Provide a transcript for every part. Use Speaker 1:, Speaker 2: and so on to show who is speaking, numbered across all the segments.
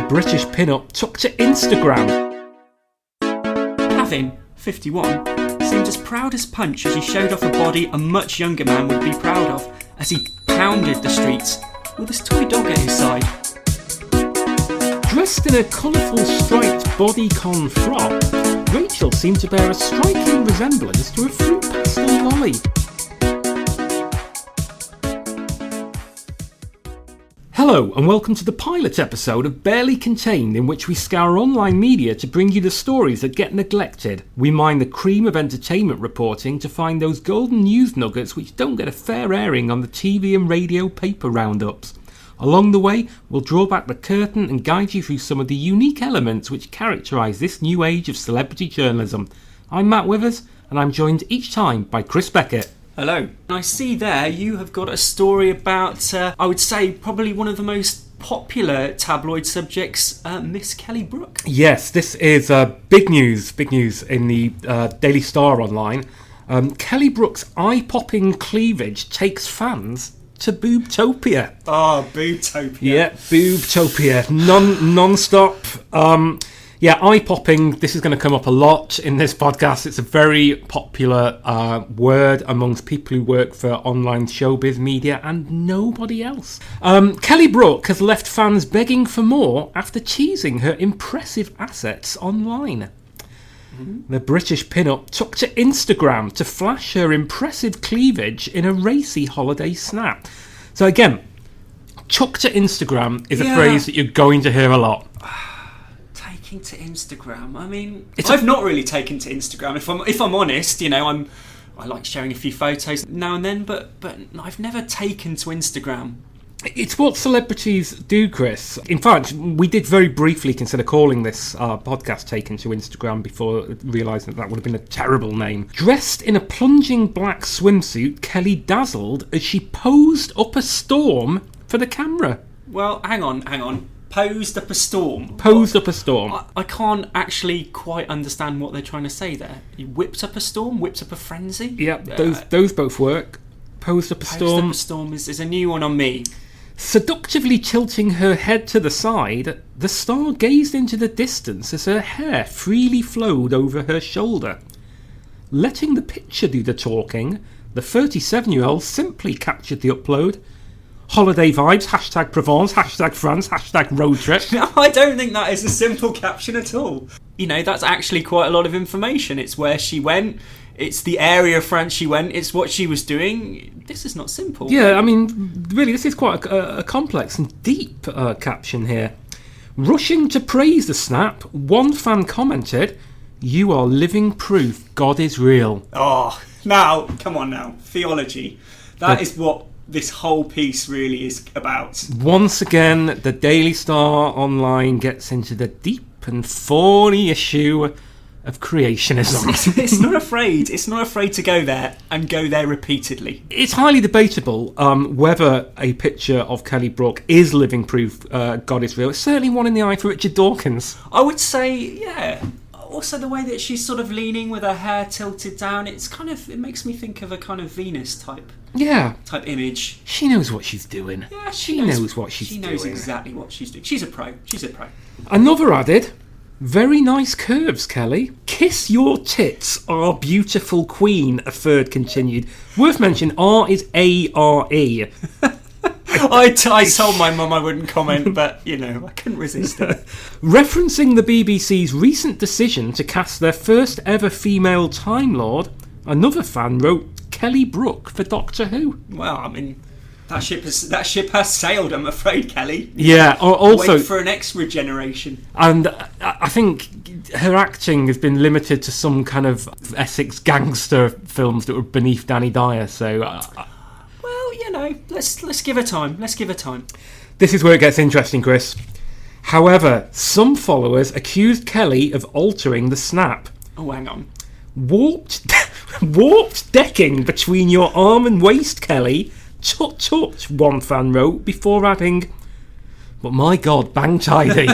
Speaker 1: British pin-up took to Instagram.
Speaker 2: Gavin, 51, seemed as proud as Punch as he showed off a body a much younger man would be proud of as he pounded the streets with his toy dog at his side.
Speaker 1: Dressed in a colourful striped bodycon frock, Rachel seemed to bear a striking resemblance to a fruit pastel lolly. Hello and welcome to the pilot episode of Barely Contained, in which we scour online media to bring you the stories that get neglected. We mine the cream of entertainment reporting to find those golden news nuggets which don't get a fair airing on the TV and radio paper roundups. Along the way, we'll draw back the curtain and guide you through some of the unique elements which characterise this new age of celebrity journalism. I'm Matt Withers, and I'm joined each time by Chris Beckett.
Speaker 2: Hello. I see there you have got a story about, I would say, probably one of the most popular tabloid subjects, Miss Kelly Brook.
Speaker 1: Yes, this is big news in the Daily Star online. Kelly Brook's eye-popping cleavage takes fans to Boobtopia.
Speaker 2: Oh, Boobtopia.
Speaker 1: Yeah, Boobtopia. Non-stop. Eye-popping, this is going to come up a lot in this podcast. It's a very popular word amongst people who work for online showbiz media and nobody else. Kelly Brook has left fans begging for more after teasing her impressive assets online. The British pin-up took to Instagram to flash her impressive cleavage in a racy holiday snap. So again, took to Instagram is a phrase that you're going to hear a lot.
Speaker 2: Taking to Instagram. I mean, I've not really taken to Instagram. If I'm honest, you know, I like sharing a few photos now and then, but I've never taken to Instagram.
Speaker 1: It's what celebrities do, Chris. In fact, we did very briefly consider calling this podcast Taken to Instagram before realising that would have been a terrible name. Dressed in a plunging black swimsuit, Kelly dazzled as she posed up a storm for the camera.
Speaker 2: Well, hang on. Posed up a storm.
Speaker 1: Up a storm.
Speaker 2: I can't actually quite understand what they're trying to say there. You whipped up a storm? Whipped up a frenzy?
Speaker 1: Yeah, those both work. Posed up a storm.
Speaker 2: Posed up a storm is a new one on me.
Speaker 1: Seductively tilting her head to the side, the star gazed into the distance as her hair freely flowed over her shoulder. Letting the picture do the talking, the 37-year-old simply captured the upload. Holiday vibes, hashtag Provence, hashtag France, hashtag road trip.
Speaker 2: No, I don't think that is a simple caption at all. You know, that's actually quite a lot of information. It's where she went, it's the area of France she went, it's what she was doing. This is not simple.
Speaker 1: Yeah, I mean, really, this is quite a complex and deep caption here. Rushing to praise the snap, one fan commented, "You are living proof God is real."
Speaker 2: Oh, now, come on now. Theology. That is what this whole piece really is about. Once
Speaker 1: again, the Daily Star online gets into the deep and thorny issue of creationism.
Speaker 2: It's not afraid to go there and go there repeatedly.
Speaker 1: It's highly debatable whether a picture of Kelly Brook is living proof God is real. It's certainly one in the eye for Richard Dawkins.
Speaker 2: I would say, yeah. Also, the way that she's sort of leaning with her hair tilted down, it makes me think of a kind of Venus type image.
Speaker 1: She knows what she's doing.
Speaker 2: Yeah,
Speaker 1: she knows what she's doing.
Speaker 2: She knows exactly what she's doing. She's a pro.
Speaker 1: Another added, "Very nice curves, Kelly. Kiss your tits, our beautiful queen," a third continued. Worth mentioning, R is A-R-E.
Speaker 2: I told my mum I wouldn't comment, but, you know, I couldn't resist it.
Speaker 1: Referencing the BBC's recent decision to cast their first ever female Time Lord, another fan wrote, "Kelly Brook for Doctor Who."
Speaker 2: Well, I mean, that ship has sailed, I'm afraid, Kelly.
Speaker 1: Yeah, also...
Speaker 2: Wait for an extra generation.
Speaker 1: And I think her acting has been limited to some kind of Essex gangster films that were beneath Danny Dyer, so...
Speaker 2: Well, you know, let's give her time.
Speaker 1: This is where it gets interesting, Chris. However, some followers accused Kelly of altering the snap.
Speaker 2: Oh, hang on.
Speaker 1: Warped decking between your arm and waist, Kelly. Tut, one fan wrote, before adding, "But my God, bang tidy."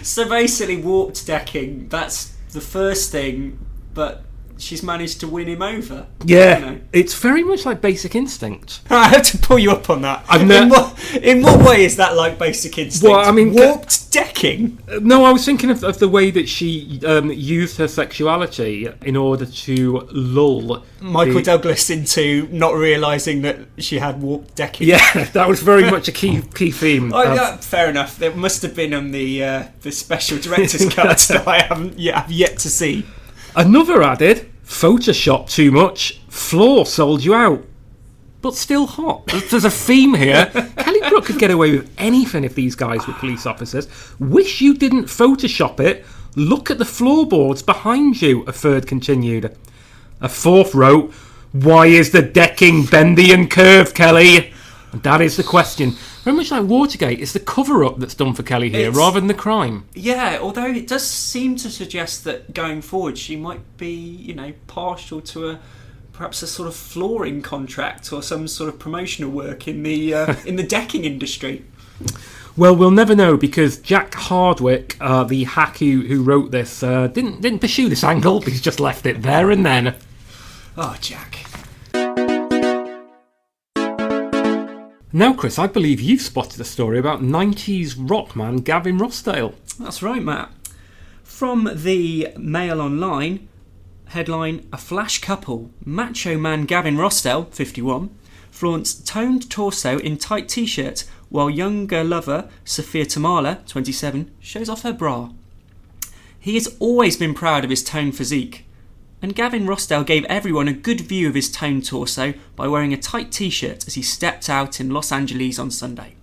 Speaker 2: So basically, warped decking, that's the first thing, but she's managed to win him over.
Speaker 1: Yeah, you know. It's very much like Basic Instinct.
Speaker 2: I have to pull you up on that. In what way is that like Basic Instinct?
Speaker 1: Well, I mean,
Speaker 2: warped decking. decking?
Speaker 1: No, I was thinking of the way that she used her sexuality in order to lull
Speaker 2: Michael Douglas into not realising that she had warped decking.
Speaker 1: Yeah, that was very much a key theme.
Speaker 2: Fair enough. There must have been on the special director's cut that I have yet to see.
Speaker 1: Another added, Photoshop too much, floor sold you out. But still hot. There's a theme here. Kelly Brook could get away with anything if these guys were police officers. Wish you didn't Photoshop it. Look at the floorboards behind you, a third continued. A fourth wrote, why is the decking bendy and curved, Kelly? And that is the question. Very much like Watergate, it's the cover-up that's done for Kelly here, rather than the crime.
Speaker 2: Yeah, although it does seem to suggest that going forward she might be, partial to perhaps a sort of flooring contract or some sort of promotional work in the in the decking industry.
Speaker 1: Well, we'll never know, because Jack Hardwick, the hack who wrote this, didn't pursue this angle. He's just left it there and then.
Speaker 2: Oh, Jack.
Speaker 1: Now, Chris, I believe you've spotted a story about 90s rock man Gavin Rossdale.
Speaker 2: That's right, Matt. From the Mail Online, headline, a flash couple, macho man Gavin Rossdale, 51, flaunts toned torso in tight t-shirt, while younger lover Sophia Tamala, 27, shows off her bra. He has always been proud of his toned physique, and Gavin Rossdale gave everyone a good view of his toned torso by wearing a tight t-shirt as he stepped out in Los Angeles on Sunday.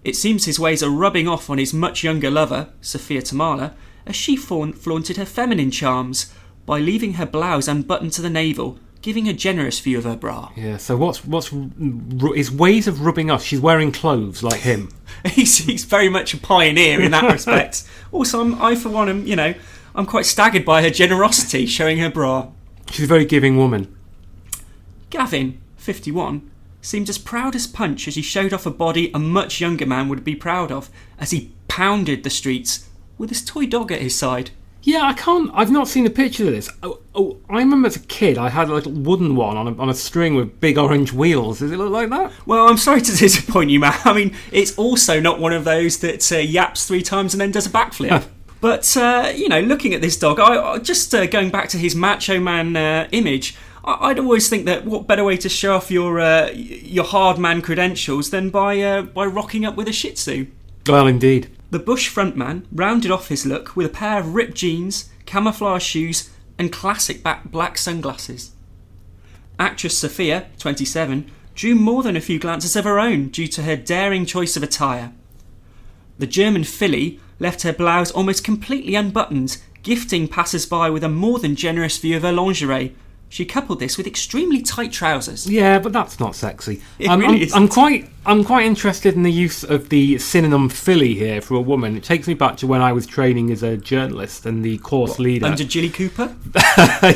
Speaker 2: It seems his ways are rubbing off on his much younger lover, Sophia Tamala, as she flaunted her feminine charms by leaving her blouse unbuttoned to the navel, giving a generous view of her bra.
Speaker 1: Yeah, so what's his ways of rubbing off? She's wearing clothes like him.
Speaker 2: He's very much a pioneer in that respect. Also, I for one I'm quite staggered by her generosity, showing her bra.
Speaker 1: She's a very giving woman.
Speaker 2: Gavin, 51, seemed as proud as punch as he showed off a body a much younger man would be proud of as he pounded the streets with his toy dog at his side.
Speaker 1: Yeah, I've not seen a picture of this. Oh, I remember as a kid I had a little wooden one on a string with big orange wheels. Does it look like that?
Speaker 2: Well, I'm sorry to disappoint you, Matt. I mean, it's also not one of those that yaps 3 times and then does a backflip. But, looking at this dog, I just going back to his macho man image, I'd always think that what better way to show off your hard man credentials than by rocking up with a Shih Tzu.
Speaker 1: Well, indeed.
Speaker 2: The Bush frontman rounded off his look with a pair of ripped jeans, camouflage shoes and classic black sunglasses. Actress Sophia, 27, drew more than a few glances of her own due to her daring choice of attire. The German filly left her blouse almost completely unbuttoned, gifting passers-by with a more than generous view of her lingerie. She coupled this with extremely tight trousers.
Speaker 1: Yeah, but that's not sexy.
Speaker 2: Really isn't.
Speaker 1: I'm quite interested in the use of the synonym filly here for a woman. It takes me back to when I was training as a journalist and the course leader.
Speaker 2: Under Jilly Cooper?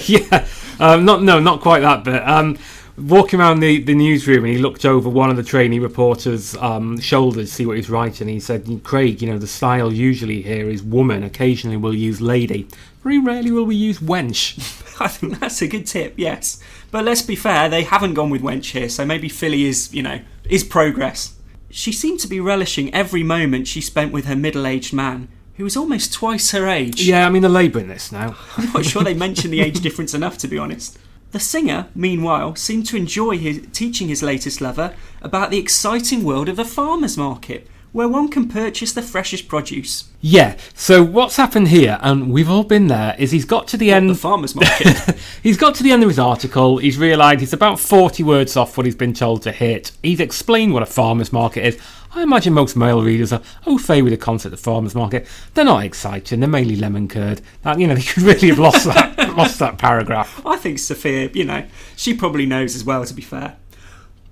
Speaker 1: Yeah, not quite that bit. Walking around the newsroom, and he looked over one of the trainee reporters' shoulders to see what he's writing. He said, Craig, the style usually here is woman. Occasionally we'll use lady. Very rarely will we use wench.
Speaker 2: I think that's a good tip, yes. But let's be fair, they haven't gone with wench here, so maybe filly is progress. She seemed to be relishing every moment she spent with her middle-aged man, who was almost twice her age.
Speaker 1: Yeah, I mean, they're labouring this now.
Speaker 2: I'm not sure they mention the age difference enough, to be honest. The singer, meanwhile, seemed to enjoy teaching his latest lover about the exciting world of the farmer's market, where one can purchase the freshest produce.
Speaker 1: Yeah, so what's happened here, and we've all been there, is he's got to the end...
Speaker 2: The farmer's market?
Speaker 1: He's got to the end of his article, he's realised he's about 40 words off what he's been told to hit. He's explained what a farmer's market is. I imagine most male readers are au fait with the concept of farmer's market. They're not exciting, they're mainly lemon curd. They could really have lost that paragraph.
Speaker 2: I think Sophia, she probably knows as well, to be fair.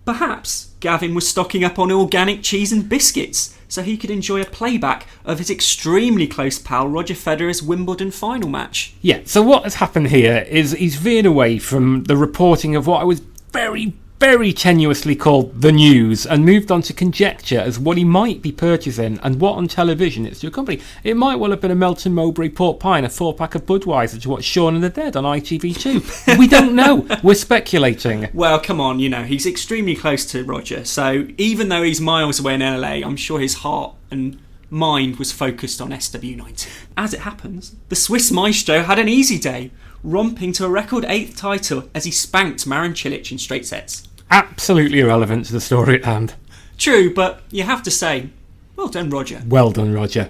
Speaker 2: Perhaps Gavin was stocking up on organic cheese and biscuits so he could enjoy a playback of his extremely close pal Roger Federer's Wimbledon final match.
Speaker 1: Yeah, so what has happened here is he's veered away from the reporting of what I was very, very tenuously called the news and moved on to conjecture as what he might be purchasing and what on television it's to accompany. It might well have been a Melton Mowbray pork pie and a 4-pack of Budweiser to watch Shaun of the Dead on ITV2. We don't know. We're speculating.
Speaker 2: Well, come on, he's extremely close to Roger, so even though he's miles away in LA, I'm sure his heart and Mine was focused on SW19. As it happens, the Swiss maestro had an easy day, romping to a record 8th title as he spanked Marin Cilic in straight sets.
Speaker 1: Absolutely irrelevant to the story at hand.
Speaker 2: True, but you have to say, well done, Roger.
Speaker 1: Well done, Roger.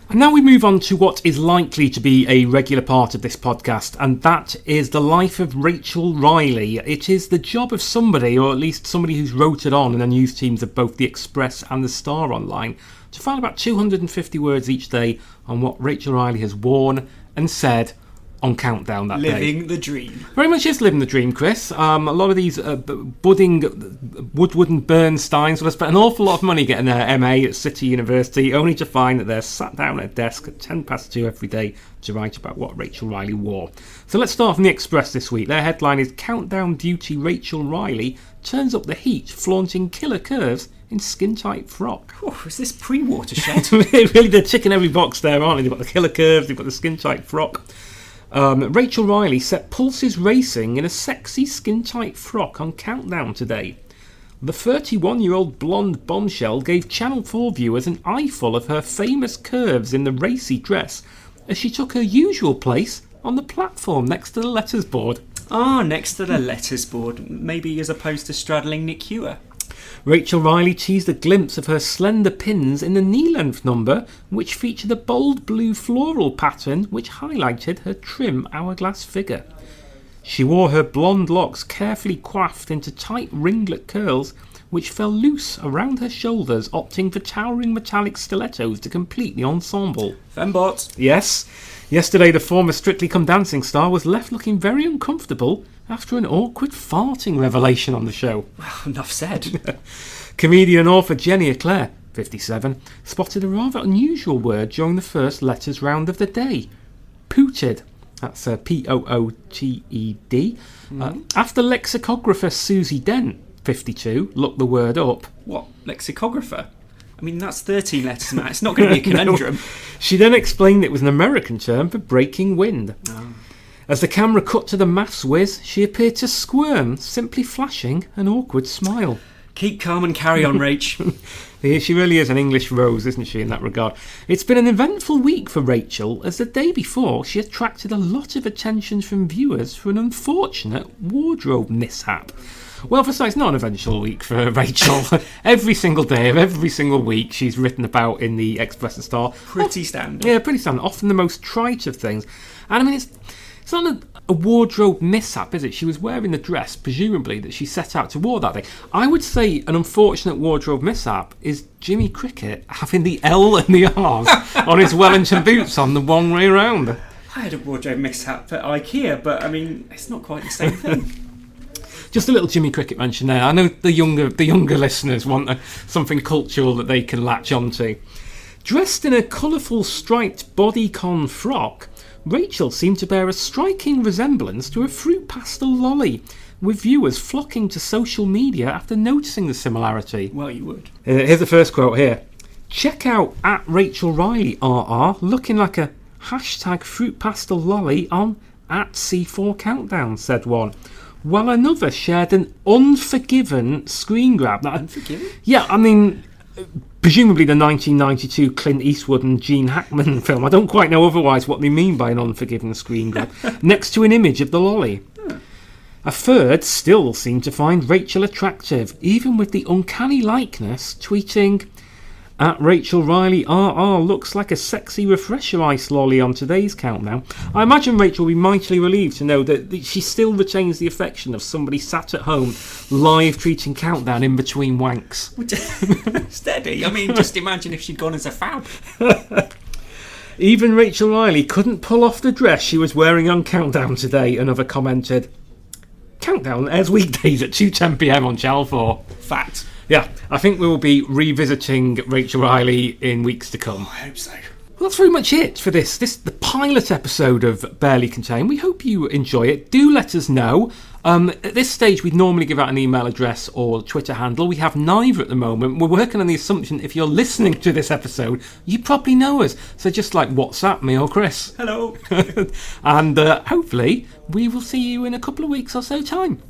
Speaker 1: And now we move on to what is likely to be a regular part of this podcast, and that is the life of Rachel Riley. It is the job of somebody, or at least somebody who's wrote it on in the news teams of both the Express and the Star Online, to find about 250 words each day on what Rachel Riley has worn and said on Countdown that day.
Speaker 2: Living the dream.
Speaker 1: Very much is living the dream, Chris. A lot of these budding Woodward and Bernsteins will have spent an awful lot of money getting their MA at City University, only to find that they're sat down at a desk at 2:10 every day to write about what Rachel Riley wore. So let's start from the Express this week. Their headline is Countdown Beauty Rachel Riley turns up the heat, flaunting killer curves in skin-tight frock.
Speaker 2: Oh, is this pre-Watershed?
Speaker 1: Really, they're ticking every box there, aren't they? They've got the killer curves, they've got the skin-tight frock. Rachel Riley set pulses racing in a sexy skin-tight frock on Countdown today. The 31-year-old blonde bombshell gave Channel 4 viewers an eyeful of her famous curves in the racy dress as she took her usual place on the platform next to the letters board.
Speaker 2: Ah, next to the letters board, maybe as opposed to straddling Nick Hewer.
Speaker 1: Rachel Riley teased a glimpse of her slender pins in the knee-length number, which featured a bold blue floral pattern which highlighted her trim hourglass figure. She wore her blonde locks carefully coiffed into tight ringlet curls which fell loose around her shoulders, opting for towering metallic stilettos to complete the ensemble.
Speaker 2: Fembot.
Speaker 1: Yes. Yesterday, the former Strictly Come Dancing star was left looking very uncomfortable after an awkward farting revelation on the show.
Speaker 2: Well, enough said.
Speaker 1: Comedian and author Jenny Eclair, 57, spotted a rather unusual word during the first letters round of the day. Pooted. That's P-O-O-T-E-D. After lexicographer Susie Dent, 52, looked the word up.
Speaker 2: What? Lexicographer? I mean, that's 13 letters, Matt. It's not going to be a conundrum.
Speaker 1: No. She then explained it was an American term for breaking wind. Oh. As the camera cut to the maths whiz, she appeared to squirm, simply flashing an awkward smile.
Speaker 2: Keep calm and carry on, Rach.
Speaker 1: She really is an English rose, isn't she, in that regard? It's been an eventful week for Rachel, as the day before she attracted a lot of attention from viewers for an unfortunate wardrobe mishap. Well, for it's not an eventful week for Rachel. Every single day of every single week she's written about in the Express and Star.
Speaker 2: Pretty standard.
Speaker 1: Yeah, pretty standard. Often the most trite of things. And I mean, it's not a wardrobe mishap, is it? She was wearing the dress, presumably, that she set out to wear that day. I would say an unfortunate wardrobe mishap is Jimmy Cricket having the L and the R's on his Wellington boots on the one way round.
Speaker 2: I had a wardrobe mishap at IKEA, but I mean, it's not quite the same thing.
Speaker 1: Just a little Jimmy Cricket mention there. I know the younger listeners want something cultural that they can latch onto. Dressed in a colourful striped bodycon frock, Rachel seemed to bear a striking resemblance to a fruit pastel lolly, with viewers flocking to social media after noticing the similarity.
Speaker 2: Well, you would.
Speaker 1: Here's the first quote here. Check out at Rachel Riley RR, looking like a hashtag fruit pastel lolly on at C4 Countdown, said one. While another shared an unforgiven screen grab.
Speaker 2: Unforgiven?
Speaker 1: Yeah, I mean, presumably the 1992 Clint Eastwood and Gene Hackman film. I don't quite know otherwise what they mean by an unforgiven screen grab. Next to an image of the lolly. A third still seemed to find Rachel attractive, even with the uncanny likeness, tweeting, at Rachel Riley RR looks like a sexy refresher ice lolly on today's Countdown. I imagine Rachel will be mightily relieved to know that she still retains the affection of somebody sat at home live treating Countdown in between wanks.
Speaker 2: Steady. I mean, just imagine if she'd gone as a fab.
Speaker 1: Even Rachel Riley couldn't pull off the dress she was wearing on Countdown today, another commented. Countdown airs weekdays at 2:10pm on Channel 4.
Speaker 2: Fact.
Speaker 1: Yeah, I think we will be revisiting Rachel Riley in weeks to come.
Speaker 2: I hope so.
Speaker 1: Well, that's very much it for this the pilot episode of Barely Contained. We hope you enjoy it. Do let us know. At this stage, we'd normally give out an email address or Twitter handle. We have neither at the moment. We're working on the assumption if you're listening to this episode, you probably know us. So just like WhatsApp me or Chris.
Speaker 2: Hello.
Speaker 1: And hopefully we will see you in a couple of weeks or so time.